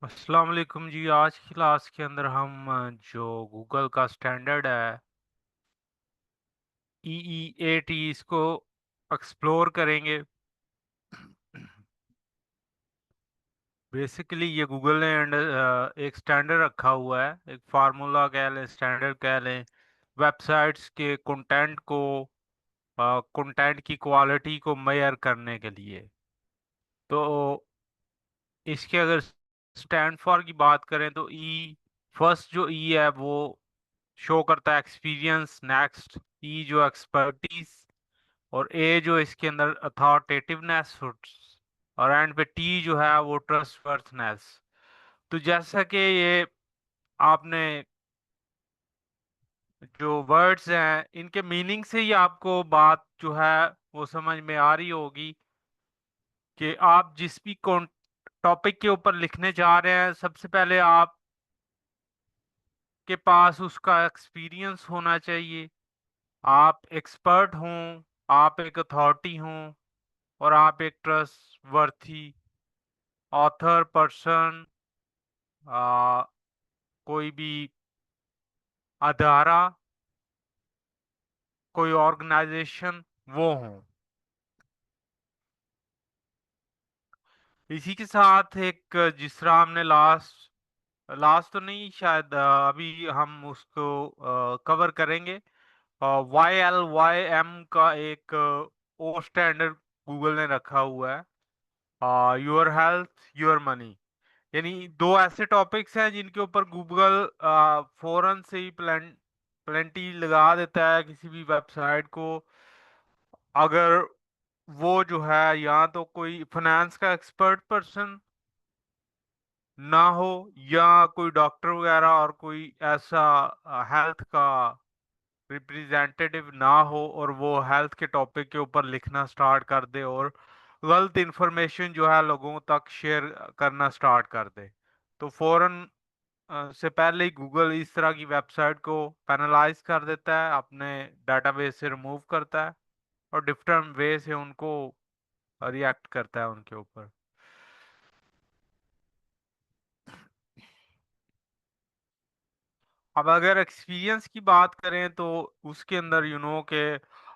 अस्सलाम वालेकुम जी। आज की क्लास के अंदर हम जो गूगल का स्टैंडर्ड है EEAT इसको एक्सप्लोर करेंगे। बेसिकली ये गूगल ने एक स्टैंडर्ड रखा हुआ है, एक फार्मूला कह लें, स्टैंडर्ड कह लें, वेबसाइट्स के कंटेंट को, कंटेंट की क्वालिटी को मेजर करने के लिए। तो इसके अगर स्टैंड फॉर की बात करें तो फर्स्ट जो है वो शो करता है एक्सपीरियंस, नेक्स्ट जो एक्सपर्टीज, और ए जो इसके अंदर अथॉरिटेटिवनेस, और एंड पे टी जो है वो ट्रस्टवर्थनेस। तो जैसा कि ये आपने जो वर्ड्स हैं इनके मीनिंग से ही आपको बात जो है वो समझ में आ रही होगी कि आप जिस भी टॉपिक के ऊपर लिखने जा रहे हैं, सबसे पहले आपके पास उसका एक्सपीरियंस होना चाहिए, आप एक्सपर्ट हों, आप एक अथॉरिटी हों, और आप एक ट्रस्टवर्थी ऑथर पर्सन, कोई भी अदारा, कोई ऑर्गेनाइजेशन वो हों। इसी के साथ एक जिस तरह हमने लास्ट लास्ट तो नहीं, शायद अभी हम उसको कवर करेंगे। YLYM का एक ओ स्टैंडर्ड गूगल ने रखा हुआ है, योर हेल्थ योर मनी। यानी दो ऐसे टॉपिक्स हैं जिनके ऊपर गूगल फौरन से ही प्लेंटी लगा देता है किसी भी वेबसाइट को, अगर वो जो है या तो कोई फाइनेंस का एक्सपर्ट पर्सन ना हो, या कोई डॉक्टर वगैरह और कोई ऐसा हेल्थ का रिप्रेजेंटेटिव ना हो, और वो हेल्थ के टॉपिक के ऊपर लिखना स्टार्ट कर दे और गलत इंफॉर्मेशन जो है लोगों तक शेयर करना स्टार्ट कर दे। तो फौरन से पहले ही गूगल इस तरह की वेबसाइट को पैनलाइज कर देता है, अपने डेटाबेस से रिमूव करता है, और डिफरेंट वे से उनको रिएक्ट करता है उनके ऊपर। अब अगर एक्सपीरियंस की बात करें तो उसके अंदर के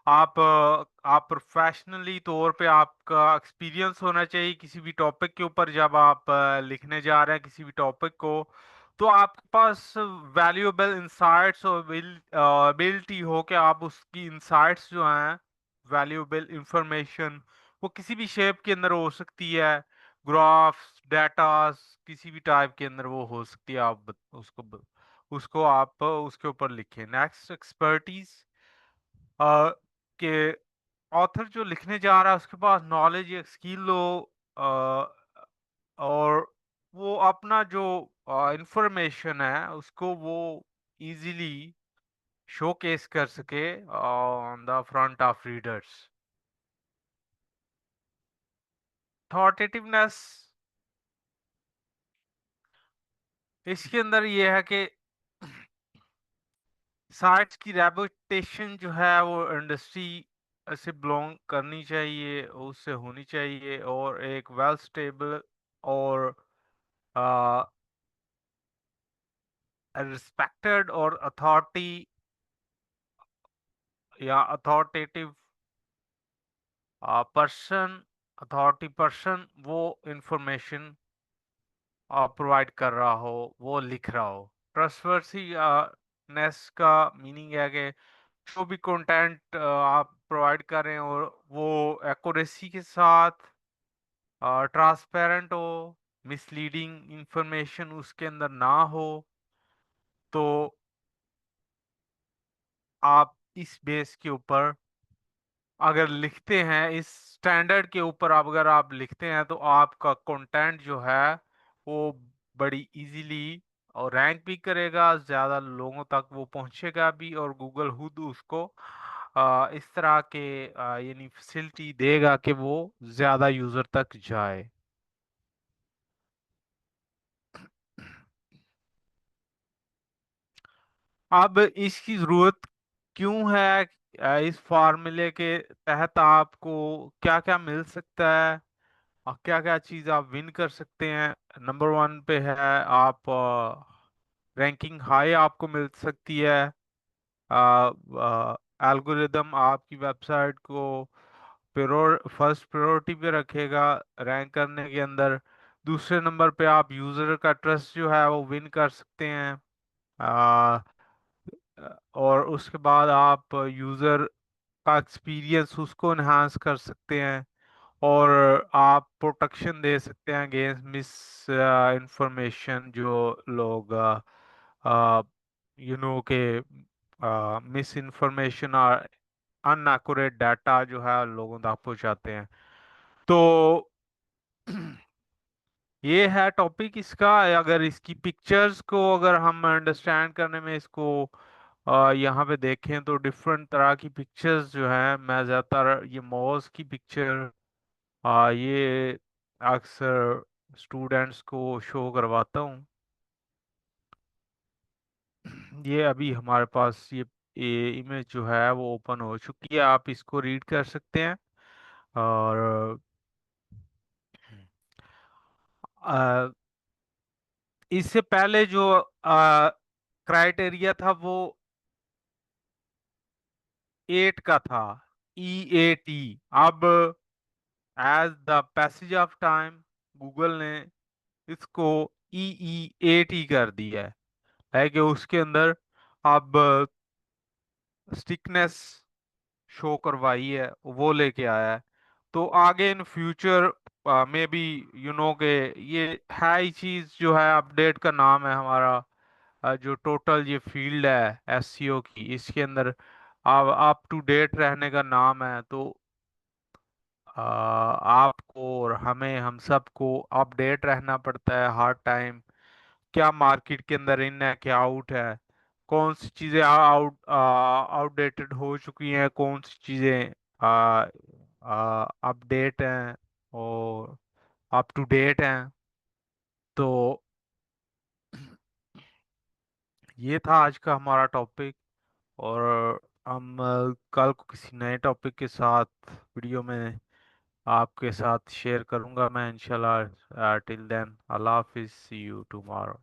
आप प्रोफेशनली तौर पे आपका एक्सपीरियंस होना चाहिए किसी भी टॉपिक के ऊपर। जब आप लिखने जा रहे हैं किसी भी टॉपिक को, तो आपके पास वैल्यूएबल इंसाइट्स और एबिलिटी हो कि आप उसकी इंसाइट्स जो हैं, वैल्यूएबल इंफॉर्मेशन, वो किसी भी शेप के अंदर हो सकती है, ग्राफ्स, डेटास, किसी भी टाइप के अंदर वो हो सकती है। आप उसको आप उसके ऊपर लिखें। नेक्स्ट, एक्सपर्टीज, के ऑथर जो लिखने जा रहा है उसके पास नॉलेज या स्किल हो, और वो अपना जो इंफॉर्मेशन है उसको वो इजीली शोकेस कर सके on the front of readers. थॉटेटिवनेस इसके अंदर ये है कि साइट्स की रेपुटेशन जो है वो इंडस्ट्री से बिलोंग करनी चाहिए, उससे होनी चाहिए, और एक वेल स्टेबल और रिस्पेक्टेड और अथॉरिटी या अथॉरिटेटिव पर्सन, अथॉरिटी पर्सन वो इंफॉर्मेशन प्रोवाइड कर रहा हो, वो लिख रहा हो। ट्रस्टवर्सी नेस का मीनिंग है कि जो भी कंटेंट आप प्रोवाइड कर रहे हैं और वो एक्यूरेसी के साथ ट्रांसपेरेंट हो, मिसलीडिंग इंफॉर्मेशन उसके अंदर ना हो, तो आप इस बेस के ऊपर अगर लिखते हैं, इस स्टैंडर्ड के ऊपर अगर आप लिखते हैं, तो आपका कंटेंट जो है वो बड़ी इजीली और रैंक भी करेगा, ज़्यादा लोगों तक वो पहुंचेगा भी, और गूगल खुद उसको इस तरह के यानी फैसिलिटी देगा कि वो ज़्यादा यूज़र तक जाए। अब इसकी ज़रूरत क्यों है? इस फार्मूले के तहत आपको क्या क्या मिल सकता है? क्या क्या चीज आप विन कर सकते हैं। नंबर वन पे है आप रैंकिंग हाई आपको मिल सकती है। एल्गोरिदम आपकी वेबसाइट को फर्स्ट प्रायोरिटी पे रखेगा रैंक करने के अंदर। दूसरे नंबर पे आप यूजर का ट्रस्ट जो है वो विन कर सकते हैं। आ, और उसके बाद आप यूजर का एक्सपीरियंस उसको एनहांस कर सकते हैं। और आप प्रोटेक्शन दे सकते हैं अगेंस्ट मिस इंफॉर्मेशन, जो लोग के मिस इंफॉर्मेशन और अनएक्यूरेट डाटा जो है लोगों तक पहुंचाते हैं। तो ये है टॉपिक इसका। अगर इसकी पिक्चर्स को अगर हम अंडरस्टैंड करने में इसको यहाँ पे देखें तो डिफरेंट तरह की पिक्चर्स जो है, मैं ज़्यादातर ये मॉल्स की पिक्चर ये अक्सर स्टूडेंट्स को शो करवाता हूँ। ये अभी हमारे पास ये इमेज जो है वो ओपन हो चुकी है, आप इसको रीड कर सकते हैं। और अ, इससे पहले जो क्राइटेरिया था वो 8 का था, EAT। अब as the passage of time Google ने इसको EEAT कर दिया है कि उसके अंदर अब स्टिकनेस शो करवाई है, वो लेके आया है। तो आगे इन फ्यूचर में भी के ये है ही चीज जो है, अपडेट का नाम है हमारा। जो टोटल ये फील्ड है SEO की, इसके अंदर अप टू डेट रहने का नाम है। तो आपको और हमें, हम सबको अपडेट रहना पड़ता है हर टाइम। क्या मार्केट के अंदर इन है, क्या आउट है, कौन सी चीजें आउटडेटेड हो चुकी हैं, कौन सी चीजें अपडेट हैं और अप टू डेट हैं। तो ये था आज का हमारा टॉपिक। और हम कल को किसी नए टॉपिक के साथ वीडियो में आपके साथ शेयर करूंगा मैं इंशाल्लाह। टिल देन, अल्लाह हाफिज, सी यू टुमारो।